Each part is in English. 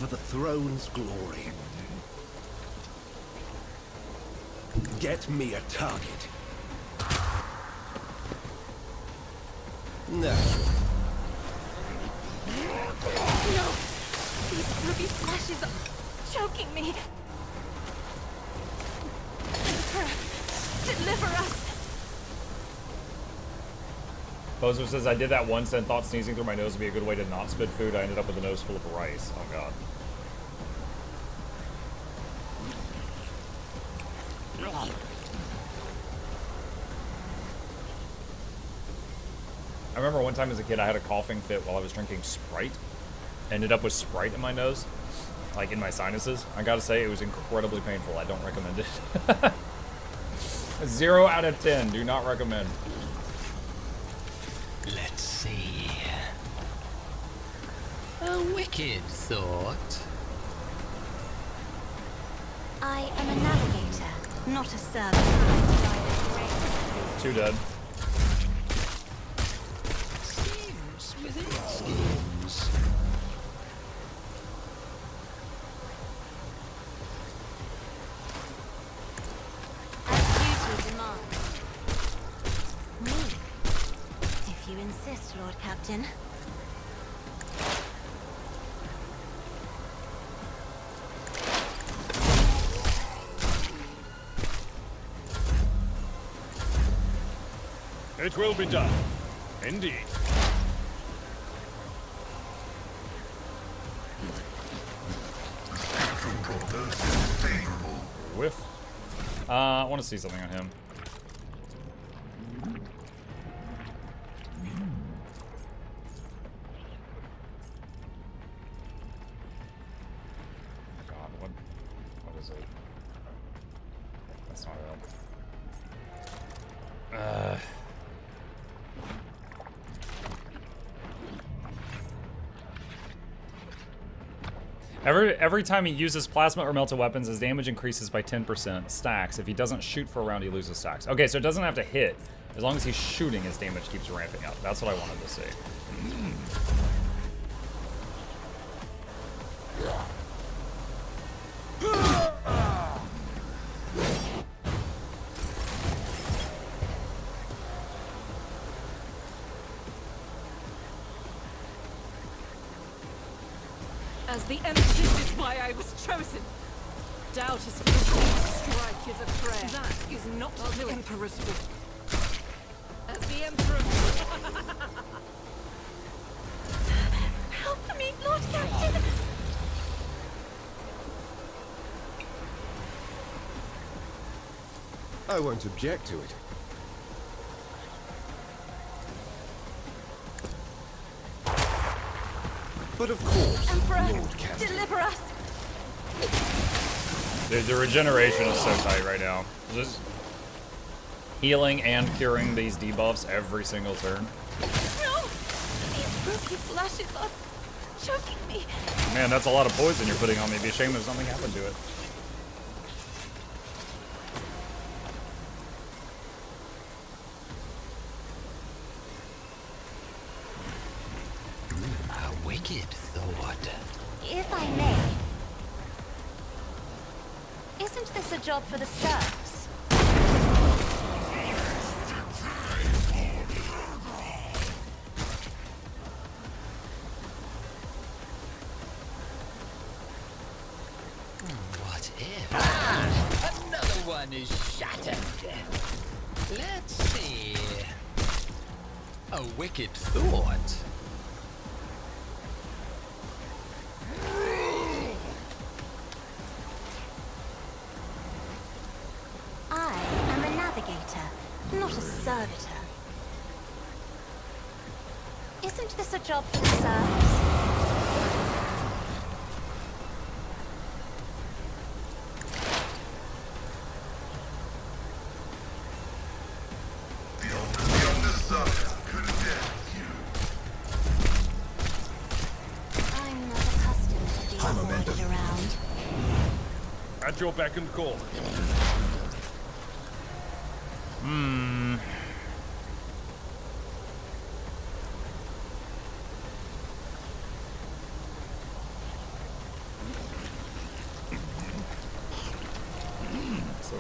for the throne's glory. Get me a target. No. No! These ruby flashes are choking me! Emperor, deliver us! Bozo says, I did that once and thought sneezing through my nose would be a good way to not spit food. I ended up with a nose full of rice. Oh, God. I remember one time as a kid I had a coughing fit while I was drinking Sprite. Ended up with Sprite in my nose, like in my sinuses. I gotta say, it was incredibly painful. I don't recommend it. 0 out of 10. Do not recommend. Let's see. A wicked thought. I am a navigator, not a servant. 2 dead. Schemes within schemes. As duty demands. Me. If you insist, Lord Captain. It will be done. Indeed. Whiff. I want to see something on him. God, what is it? That's not it. Every time he uses plasma or melted weapons, his damage increases by 10%. Stacks. If he doesn't shoot for a round, he loses stacks. Okay, so it doesn't have to hit. As long as he's shooting, his damage keeps ramping up. That's what I wanted to see. As the Empress is why I was chosen. Doubt is strike is a prayer. That is not the Emperor's will. As the Emperor. Help me, Lord Captain! I won't object to it. But of course, Emperor, Lord Captain. deliver us! Dude, the regeneration is so tight right now. Just healing and curing these debuffs every single turn. No! These ruby flashes are choking me. Man, that's a lot of poison you're putting on me. It'd be a shame if something happened to it. A wicked thought. If I may. Isn't this a job for the serfs? What if? Ah! Another one is shattered. Let's see. A wicked thought. I am a navigator, not a servitor. Isn't this a job for the serfs? I'm not accustomed to being ordered around. At your beck and call.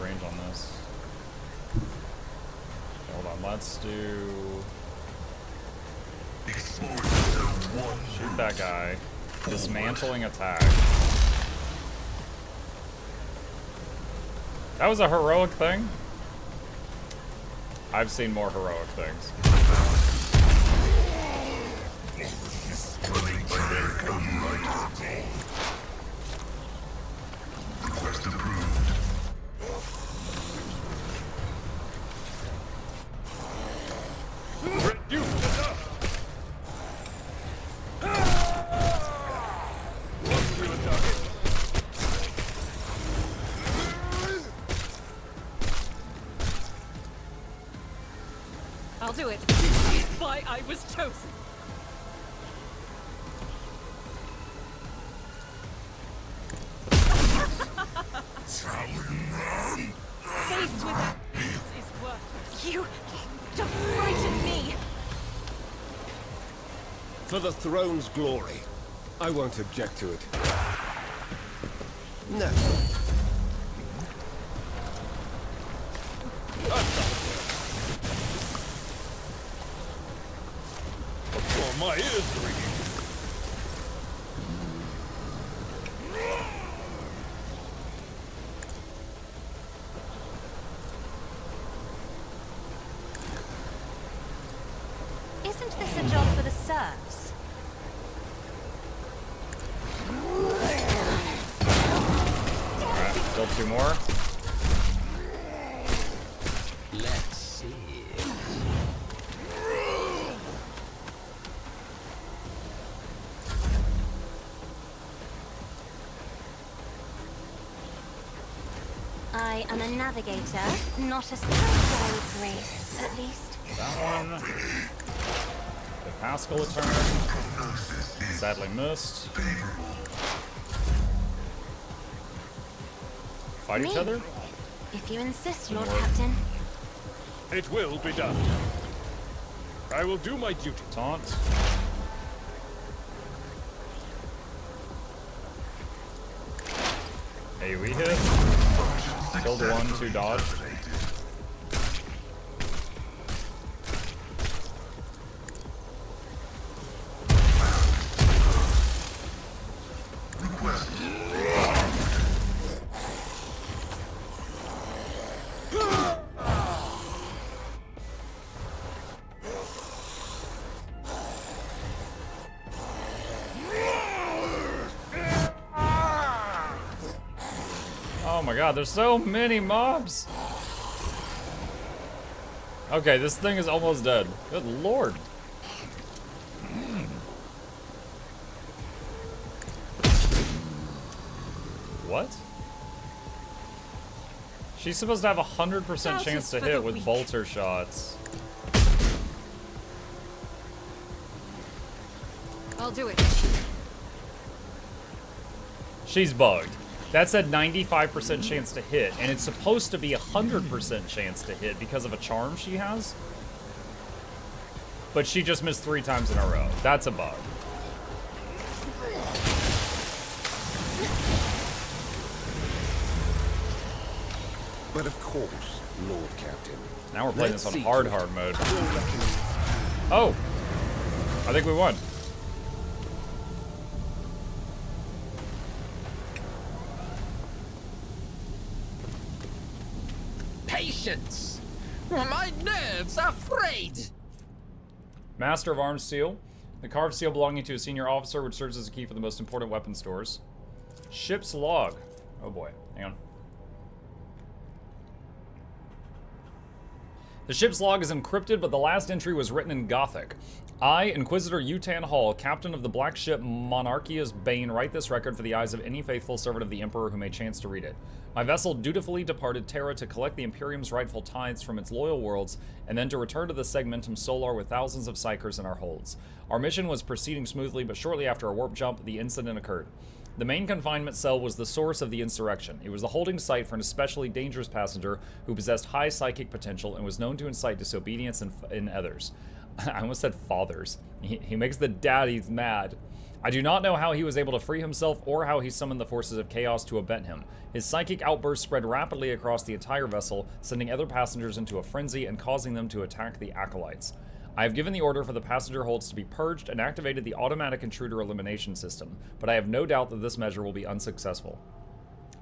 range on this. Okay, hold on, let's do... Shoot that guy. Dismantling attack. That was a heroic thing? I've seen more heroic things. Request approved. Reduce to dust. Lost to a target. I'll do it. This is why I was chosen. Faced with that is worthless. You don't frighten me. For the throne's glory. I won't object to it. No. Oh, my ears are ringing. Isn't this a job for the serfs? Alright, still 2 more. Let's see. I am a navigator, not a secretary, Grace, at least. That one. The Pascal return. Sadly missed. Fight each Me? other? If you insist, Didn't Lord work. Captain. It will be done. I will do my duty. Taunt. AoE hit. Killed 1, 2 dodge. Oh my god, there's so many mobs! Okay, this thing is almost dead. Good lord. What? She's supposed to have a 100% chance to hit with bolter shots. I'll do it. She's bugged. That said 95% chance to hit, and it's supposed to be a 100% chance to hit because of a charm she has. But she just missed 3 times in a row. That's a bug. But of course, Lord Captain. Now we're playing Let's this on see hard to it. mode. Your reckoning. Oh! I think we won. Patience! My nerves are frayed! Master of Arms Seal. The carved seal belonging to a senior officer, which serves as a key for the most important weapon stores. Ship's log. Oh boy, hang on. The ship's log is encrypted, but the last entry was written in Gothic. I, Inquisitor Yutan Hall, captain of the black ship Monarchia's Bane, write this record for the eyes of any faithful servant of the Emperor who may chance to read it. My vessel dutifully departed Terra to collect the Imperium's rightful tithes from its loyal worlds, and then to return to the Segmentum Solar with thousands of psychers in our holds. Our mission was proceeding smoothly, but shortly after a warp jump, the incident occurred. The main confinement cell was the source of the insurrection. It was the holding site for an especially dangerous passenger who possessed high psychic potential and was known to incite disobedience in others. I almost said fathers. He makes the daddies mad. I do not know how he was able to free himself or how he summoned the forces of chaos to abet him. His psychic outburst spread rapidly across the entire vessel, sending other passengers into a frenzy and causing them to attack the acolytes. I have given the order for the passenger holds to be purged and activated the automatic intruder elimination system, but I have no doubt that this measure will be unsuccessful.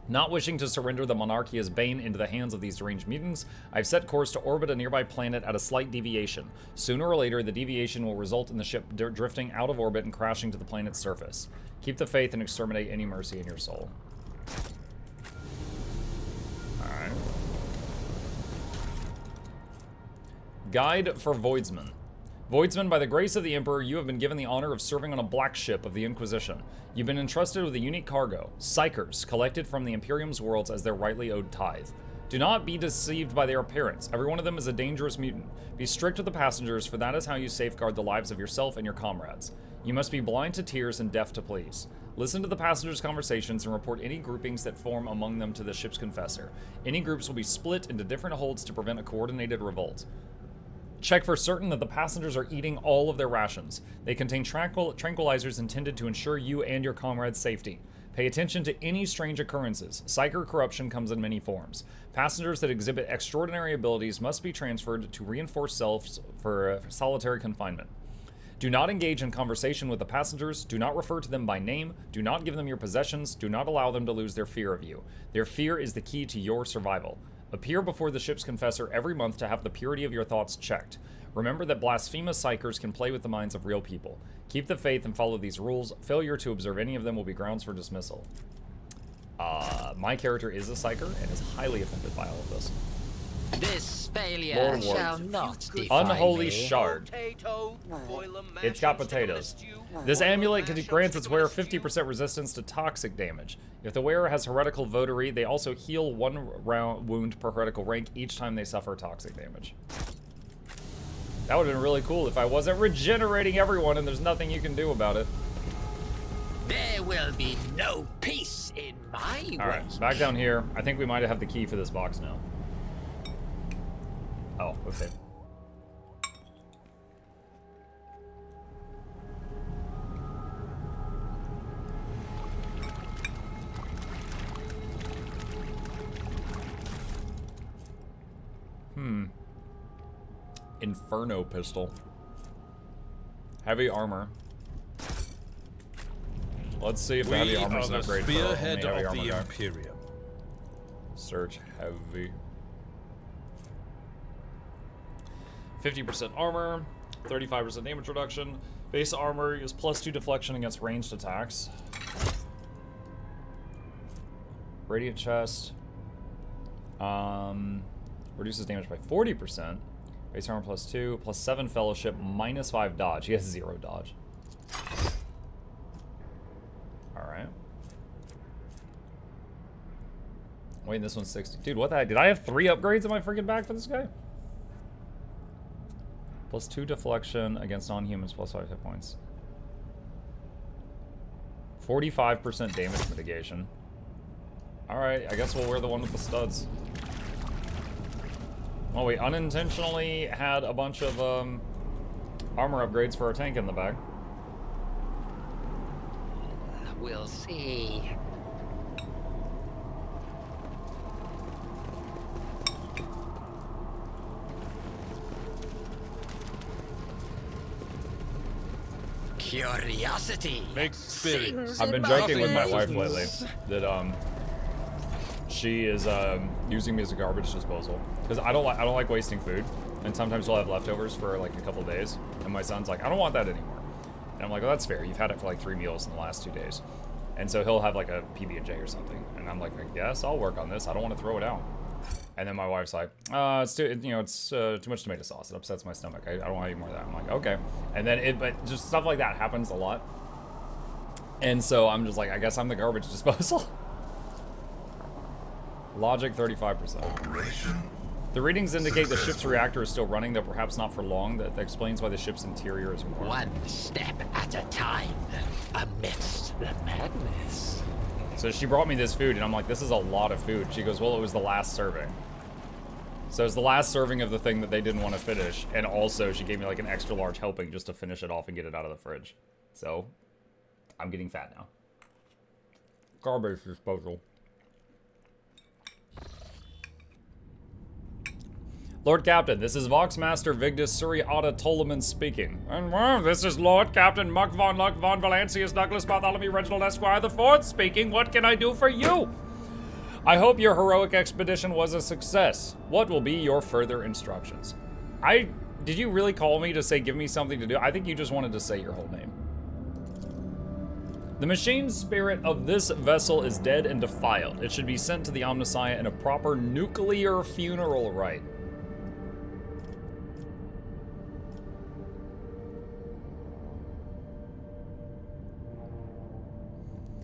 Not wishing to surrender the Monarchia's bane into the hands of these deranged mutants, I've set course to orbit a nearby planet at a slight deviation. Sooner or later, the deviation will result in the ship drifting out of orbit and crashing to the planet's surface. Keep the faith and exterminate any mercy in your soul. Alright. Guide for Voidsmen. Voidsmen, by the grace of the Emperor, you have been given the honor of serving on a black ship of the Inquisition. You've been entrusted with a unique cargo, psychers, collected from the Imperium's worlds as their rightly owed tithe. Do not be deceived by their appearance. Every one of them is a dangerous mutant. Be strict with the passengers, for that is how you safeguard the lives of yourself and your comrades. You must be blind to tears and deaf to pleas. Listen to the passengers' conversations and report any groupings that form among them to the ship's confessor. Any groups will be split into different holds to prevent a coordinated revolt. Check for certain that the passengers are eating all of their rations. They contain tranquilizers intended to ensure you and your comrades' safety. Pay attention to any strange occurrences. Psyker corruption comes in many forms. Passengers that exhibit extraordinary abilities must be transferred to reinforced selves for solitary confinement. Do not engage in conversation with the passengers. Do not refer to them by name. Do not give them your possessions. Do not allow them to lose their fear of you. Their fear is the key to your survival. Appear before the ship's confessor every month to have the purity of your thoughts checked. Remember that blasphemous psychers can play with the minds of real people. Keep the faith and follow these rules. Failure to observe any of them will be grounds for dismissal. My character is a psyker and is highly offended by all of this. This failure Lord shall Ward. not define Unholy me. shard. It's got potatoes. This amulet grants its wearer 50% resistance to toxic damage. If the wearer has heretical votary, they also heal 1 wound per heretical rank each time they suffer toxic damage. That would have been really cool if I wasn't regenerating everyone and there's nothing you can do about it. There will be no peace in my way. Alright, back down here. I think we might have the key for this box now. Oh, okay. Inferno pistol. Heavy armor. Let's see if the heavy armor is an upgrade for only heavy armor guy. Imperium. Search heavy. 50% armor, 35% damage reduction. Base armor is +2 deflection against ranged attacks. Radiant chest. Reduces damage by 40%. Base armor +2, +7 fellowship, -5 dodge. He has 0 dodge. Alright. Wait, this one's 60. Dude, what the heck? Did I have 3 upgrades in my freaking bag for this guy? +2 deflection against non-humans, +5 hit points. 45% damage mitigation. Alright, I guess we'll wear the one with the studs. Well, we unintentionally had a bunch of armor upgrades for our tank in the back. We'll see. Curiosity. Experience. I've been joking with my wife lately that she is using me as a garbage disposal because I don't like wasting food, and sometimes we'll have leftovers for like a couple days, and my son's like, I don't want that anymore, and I'm like, well, that's fair. You've had it for like 3 meals in the last 2 days, and so he'll have like a PB&J or something, and I'm like, I guess I'll work on this. I don't want to throw it out. And then my wife's like, it's too, it's too much tomato sauce. It upsets my stomach. I don't want to eat more of that. I'm like, okay. And then but just stuff like that happens a lot. And so I'm just like, I guess I'm the garbage disposal. Logic 35%. Operation. The readings indicate the ship's reactor is still running, though perhaps not for long. That explains why the ship's interior is warm. One step at a time, amidst the madness. So she brought me this food, and I'm like, this is a lot of food. She goes, well, it was the last serving. So it was the last serving of the thing that they didn't want to finish, and also she gave me like an extra large helping just to finish it off and get it out of the fridge. So I'm getting fat now. Garbage disposal. Lord Captain, this is Voxmaster Vigdis Suriata Tolaman speaking. And this is Lord Captain Muck von Luck von Valancius Douglas Bartholomew Reginald Esquire the Fourth speaking. What can I do for you? I hope your heroic expedition was a success. What will be your further instructions? Did you really call me to say give me something to do? I think you just wanted to say your whole name. The machine spirit of this vessel is dead and defiled. It should be sent to the Omnissiah in a proper nuclear funeral rite.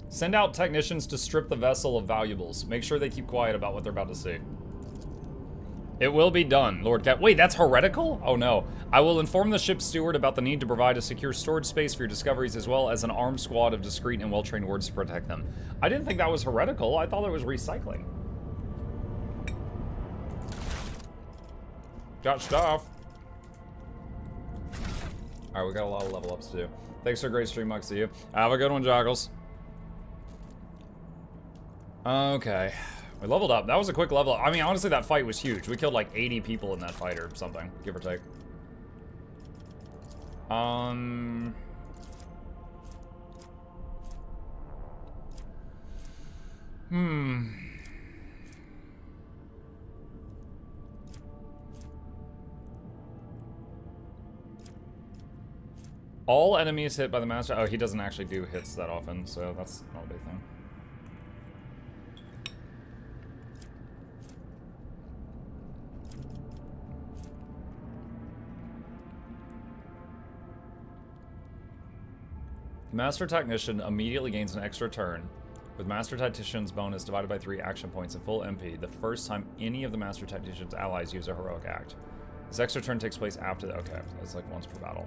Send out technicians to strip the vessel of valuables. Make sure they keep quiet about what they're about to see. It will be done, Lord Cap. Wait, that's heretical? Oh no. I will inform the ship's steward about the need to provide a secure storage space for your discoveries as well as an armed squad of discreet and well-trained wards to protect them. I didn't think that was heretical. I thought it was recycling. Got stuff. Alright, we got a lot of level ups to do. Thanks for a great stream, Mux, to you. Have a good one, Joggles. Okay. We leveled up. That was a quick level up. I mean, honestly, that fight was huge. We killed like 80 people in that fight or something, give or take. All enemies hit by the master. Oh, he doesn't actually do hits that often, so that's not a big thing. Master Technician immediately gains an extra turn, with Master Tactician's bonus divided by 3 action points and full MP the first time any of the Master Tactician's allies use a heroic act. This extra turn takes place after the... Okay, that's like once per battle.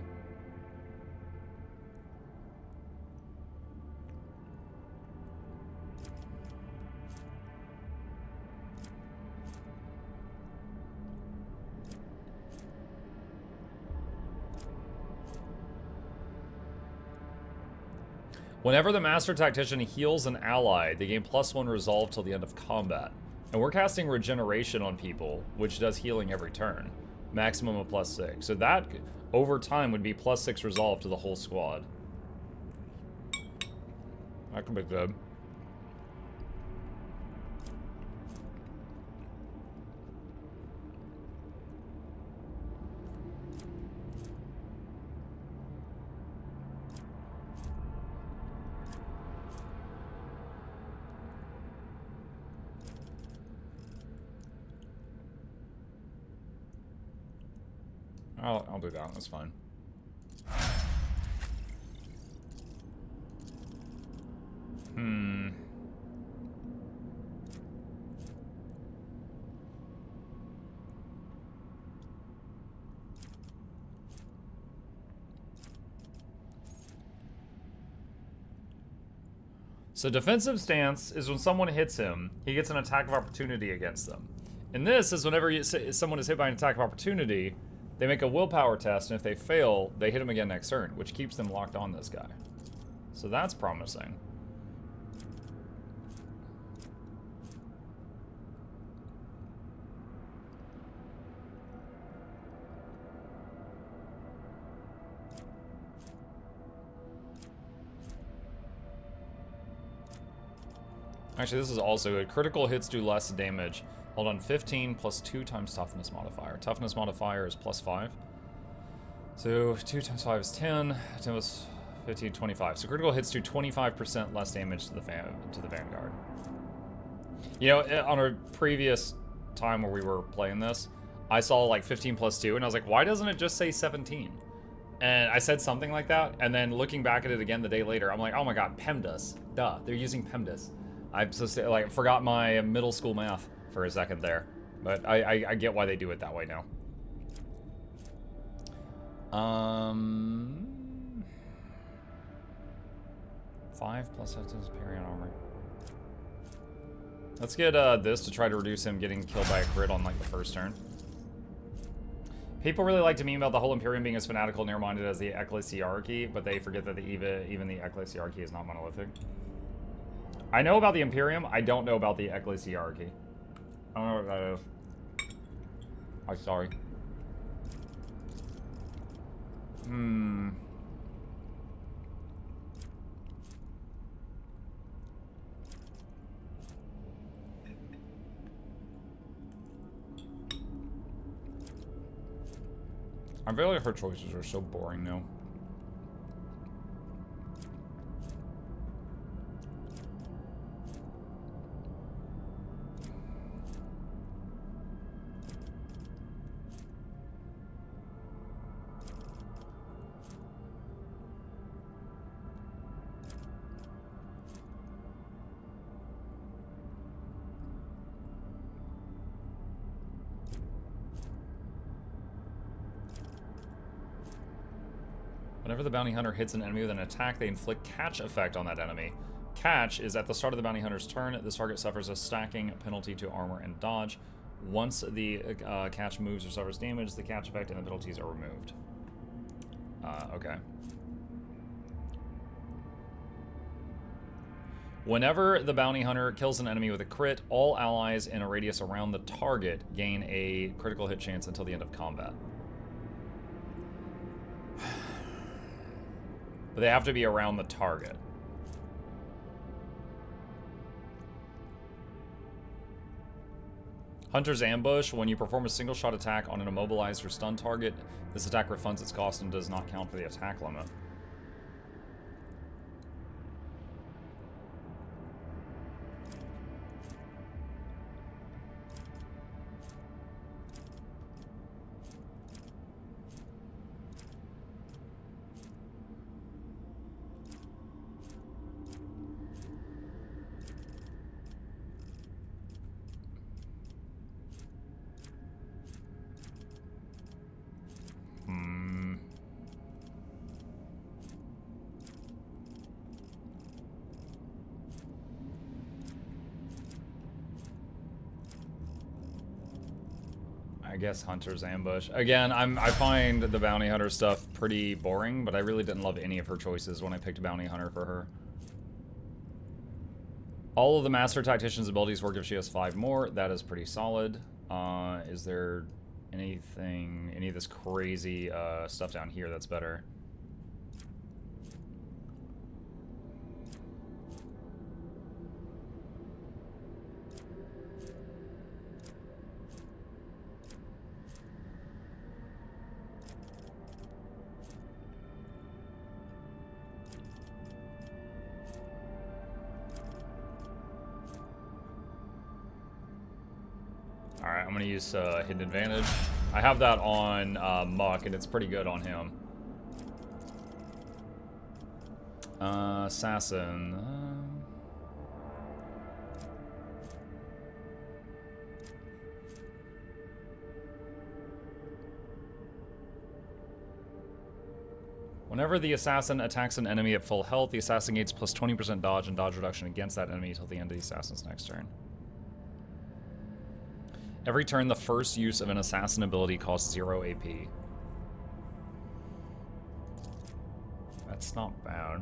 Whenever the Master Tactician heals an ally, they gain +1 resolve till the end of combat. And we're casting Regeneration on people, which does healing every turn. Maximum of +6. So that, over time, would be +6 resolve to the whole squad. That could be good. I'll do that. That's fine. So defensive stance is when someone hits him, he gets an attack of opportunity against them. And this is whenever someone is hit by an attack of opportunity, they make a willpower test, and if they fail, they hit him again next turn, which keeps them locked on this guy. So that's promising. Actually, this is also good. Critical hits do less damage. Hold on, 15 plus 2 times toughness modifier. Toughness modifier is +5. So 2 times 5 is 10. 10 was 15, 25. So critical hits do 25% less damage to the Vanguard. You know, on a previous time where we were playing this, I saw like 15 plus 2, and I was like, why doesn't it just say 17? And I said something like that, and then looking back at it again the day later, I'm like, oh my god, PEMDAS. Duh, they're using PEMDAS. I just like forgot my middle school math for a second there, but I get why they do it that way now. 5 plus his parry on armor. Let's get this to try to reduce him getting killed by a crit on like the first turn. People really like to meme about the whole Imperium being as fanatical and narrow-minded as the Ecclesiarchy, but they forget that even the Ecclesiarchy is not monolithic. I know about the Imperium, I don't know about the Ecclesiarchy. I don't know what that is. I'm sorry. I feel like her choices are so boring now. Whenever the bounty hunter hits an enemy with an attack, they inflict catch effect on that enemy. Catch is at the start of the bounty hunter's turn. This target suffers a stacking penalty to armor and dodge. Once the catch moves or suffers damage, the catch effect and the penalties are removed. Okay. Whenever the bounty hunter kills an enemy with a crit, all allies in a radius around the target gain a critical hit chance until the end of combat. But they have to be around the target. Hunter's Ambush. When you perform a single shot attack on an immobilized or stunned target, this attack refunds its cost and does not count for the attack limit. I guess Hunter's Ambush. Again, I find the Bounty Hunter stuff pretty boring, but I really didn't love any of her choices when I picked Bounty Hunter for her. All of the Master Tactician's abilities work if she has 5 more. That is pretty solid. Is there any of this crazy stuff down here that's better? Alright, I'm going to use Hidden Advantage. I have that on Muck, and it's pretty good on him. Assassin. Whenever the assassin attacks an enemy at full health, the assassin gains plus 20% dodge and dodge reduction against that enemy until the end of the assassin's next turn. Every turn, the first use of an assassin ability costs 0 AP. That's not bad.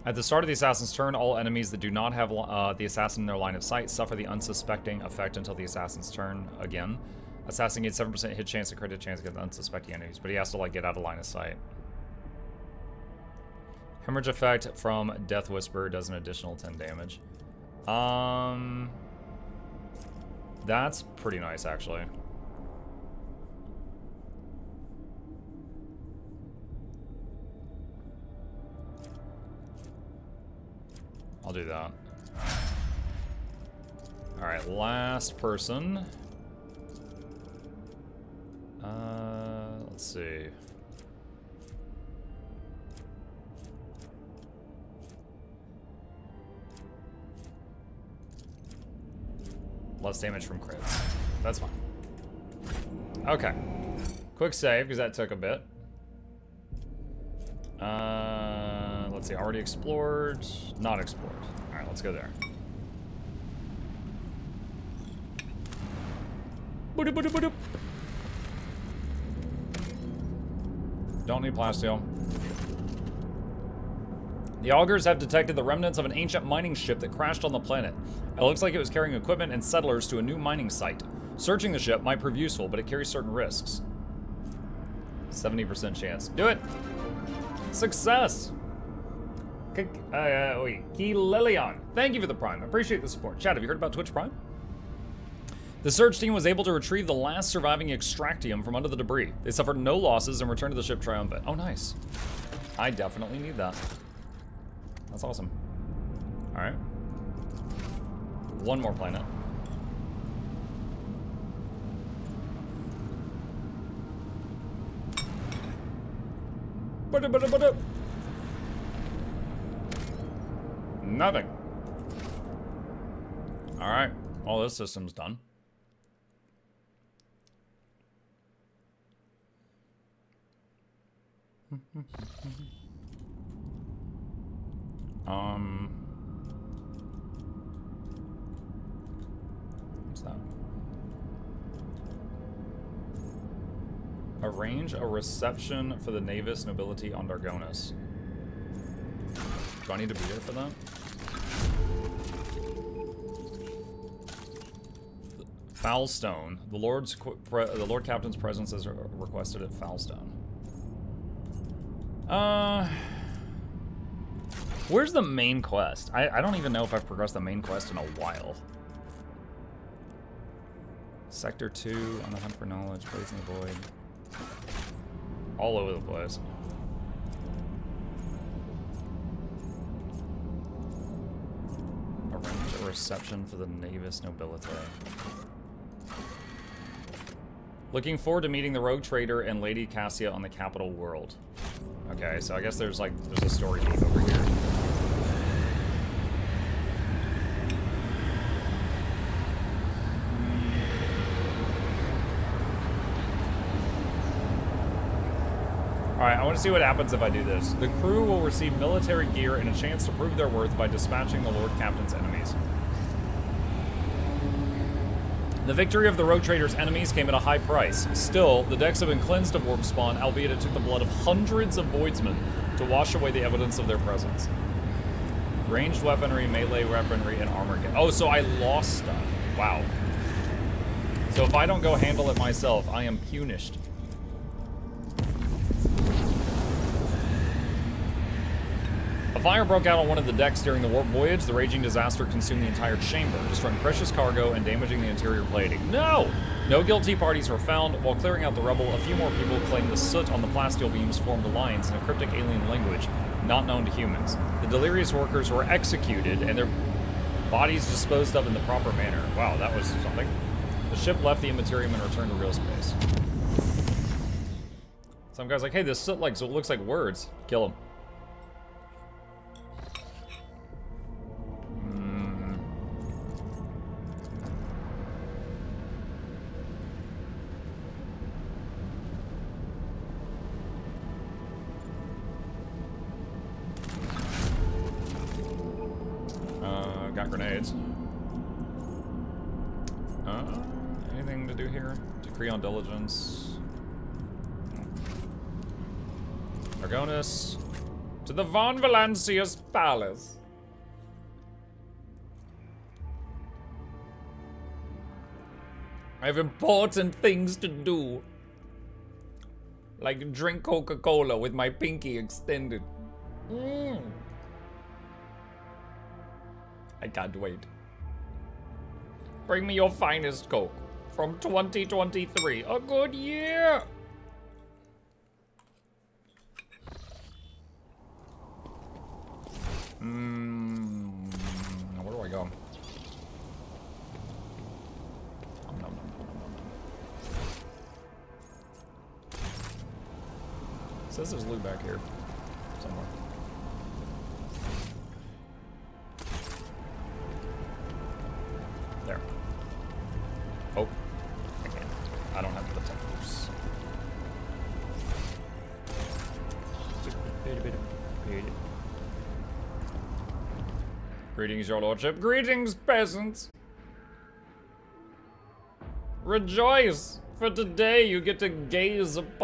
At the start of the assassin's turn, all enemies that do not have the assassin in their line of sight suffer the unsuspecting effect until the assassin's turn again. Assassin gains 7% hit chance and crit chance against unsuspecting enemies, but he has to like get out of line of sight. Hemorrhage effect from Death Whisper does an additional 10 damage. That's pretty nice, actually. I'll do that. Alright, last person. Let's see. Less damage from crits. That's fine. Okay. Quick save, because that took a bit. Let's see, already explored, not explored. All right, let's go there. Don't need plasteel. The augurs have detected the remnants of an ancient mining ship that crashed on the planet. It looks like it was carrying equipment and settlers to a new mining site. Searching the ship might prove useful, but it carries certain risks. 70% chance. Do it! Success! Wait, Key Lilion. Thank you for the Prime. Appreciate the support. Chat, have you heard about Twitch Prime? The search team was able to retrieve the last surviving extractium from under the debris. They suffered no losses and returned to the ship triumphant. Oh, nice. I definitely need that. That's awesome. All right. One more planet. Nothing. All right. All this system's done. What's that? Arrange a reception for the Navis nobility on Dargonis. Do I need to be here for that? Foulstone. The Lord Captain's presence is requested at Foulstone. Where's the main quest? I don't even know if I've progressed the main quest in a while. Sector 2, on the hunt for knowledge, place in the void. All over the place. Arrange a reception for the Navis nobility. Looking forward to meeting the rogue trader and Lady Cassia on the capital world. Okay, so I guess there's a story beat over here. Alright, I want to see what happens if I do this. The crew will receive military gear and a chance to prove their worth by dispatching the Lord Captain's enemies. The victory of the rogue trader's enemies came at a high price. Still, the decks have been cleansed of warp spawn, albeit it took the blood of hundreds of voidsmen to wash away the evidence of their presence. Ranged weaponry, melee weaponry, and armor. Oh, so I lost stuff. Wow. So if I don't go handle it myself, I am punished. A fire broke out on one of the decks during the warp voyage. The raging disaster consumed the entire chamber, destroying precious cargo and damaging the interior plating. No! No guilty parties were found. While clearing out the rubble, a few more people claimed the soot on the plasteel beams formed lines in a cryptic alien language not known to humans. The delirious workers were executed and their bodies disposed of in the proper manner. Wow, that was something. The ship left the immaterium and returned to real space. Some guy's like, hey, this soot looks like words. Kill him. Got grenades. Anything to do here? Decree on diligence. Argonis. To the Von Valancius Palace. I have important things to do. Like drink Coca-Cola with my pinky extended. I can't wait. Bring me your finest Coke from 2023. A good year! Where do I go? It says there's loot back here somewhere. There. Oh, I can't. I don't have the tentacles. Greetings, your lordship. Greetings, peasants. Rejoice, for today you get to gaze upon